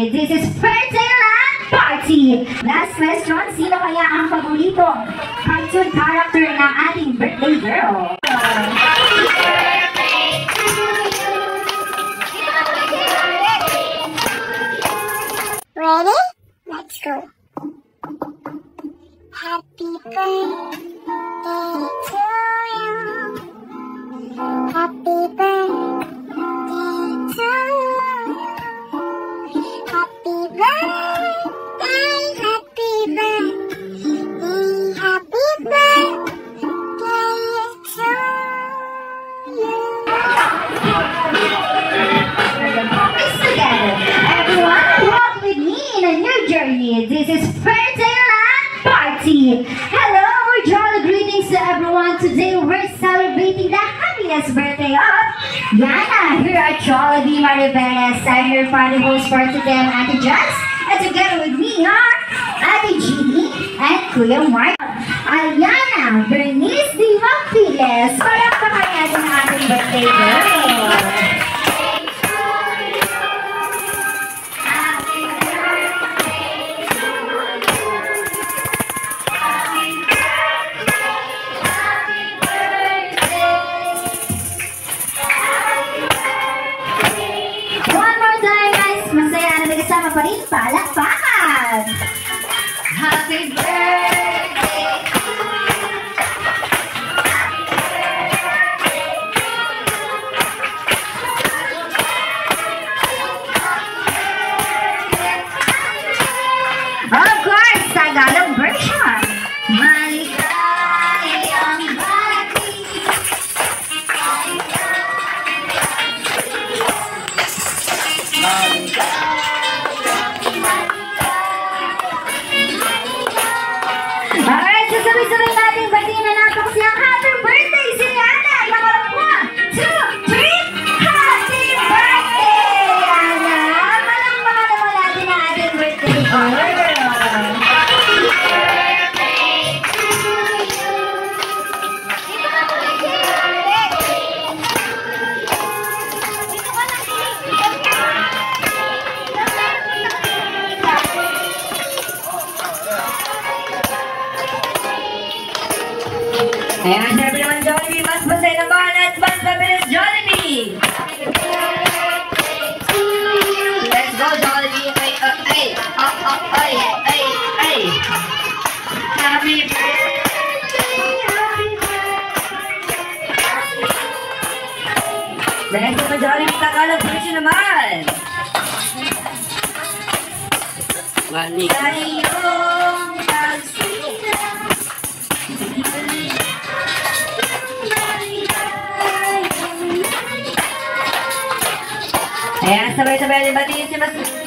journey. This is birthday land party. Last question, sino kaya ang paboritong cartoon character ng ating birthday girl? Ready? Let's go. Happy birthday to you. Happy birthday to you. Happy birthday, happy birthday, happy birthday to you. It's together. Everyone, walk with me in a new journey. This is birthday land party. Hello, jolly greetings to everyone. Today we're celebrating the happiest birthday of Yana here at Jollibee Mariveles. I'm your party host for today, Ate Jess. And together with me are Ate Jeannie and Kuya Mark. Ayana, Bernice Di Magpiles. Palakpakan natin ang ating birthday girl. Pa rin, palakpakan! Happy birthday! Of course, Tagalog version! Maligayang bati! Alright, so sabay-sabay natin batiin na natin siyang happy birthday si Yana! Nakalap 1, 2, 3! Happy birthday, Yana! Malakpakan naman natin ang ating birthday girl! Ayan, sabi naman Jollibee, mas masaya naman at mas mabilis Jollibee! Let's go Jollibee! Ay! Happy birthday! Let's go Jollibee, Tagalog version naman! Kayong tagsila. Ayan, sabay-sabay natin batiin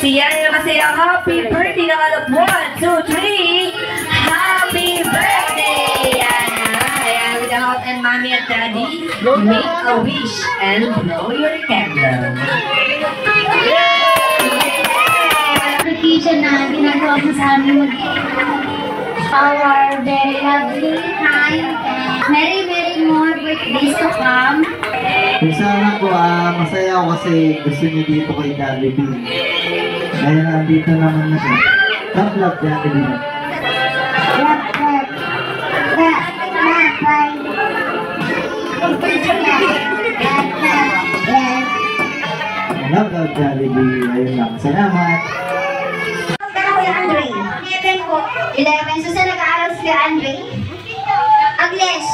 si Yana na masaya. Happy birthday! Nakalap 1, 2, 3! Happy birthday, Yana! Ayan, with the help and mommy and daddy, make a wish and blow your candle. Application na ginagawa mo sa amin our very lovely time and many more birthdays to come. Sana ko masaya ako kasi gusto niyo dito kay Jollibee. Dahil nandito naman na siya. Love Jollibee. Love Jollibee. Ayun lang. Salamat. Kuya Andre. 11. So, saan nag-aaral si Kuya Andre? Agnes.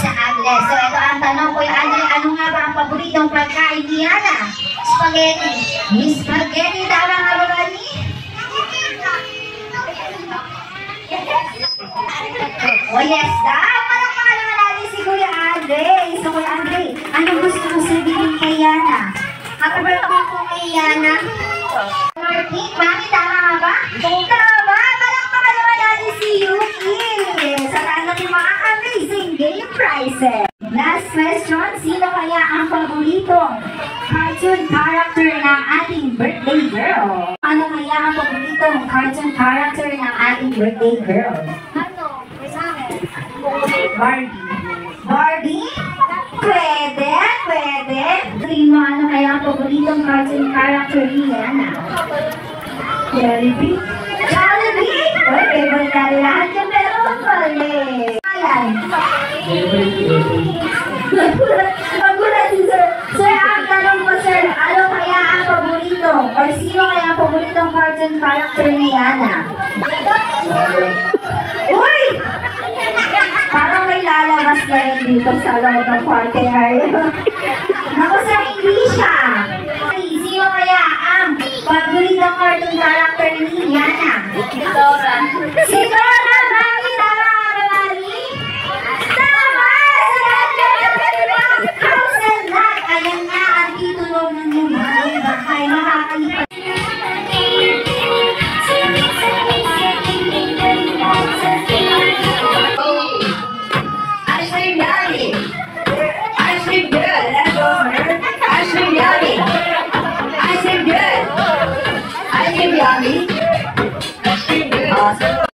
Sa Agnes. So, ito ang tanong, Kuya Andre, ano nga ba ang paboritong pagkain ni Yana? Spaghetti. Miss Spaghetti, tama nga ba ba ni? Oh, yes, palakpakan naman natin si Kuya Andre. So, Kuya Andre, anong gusto mo sabihin kay Yana? Happy birthday po kay Yana. Martin, Mami, tama nga ba? Tama! Palakpakan naman natin si Yuki. Sa tanong yung mga amazing game prizes. Last question, sino kaya ang paboritong cartoon character ng ating birthday girl? Ano kaya ang paboritong cartoon character ng ating birthday girl? Barbie. Barbie? Pwede, pwede. Tingin mo ano kaya ang paboritong cartoon character ni Yana? Jollibee? Jollibee? Uy, favorite na lahat yung pero mali. Ayan. Magulat si Sir. Sir, ang tanong ko, Sir, ano kaya ang paborito? Or sino kaya ang paboritong cartoon character ni Yana? Uy! Parang may lalabas na rin dito sa loob ng party area.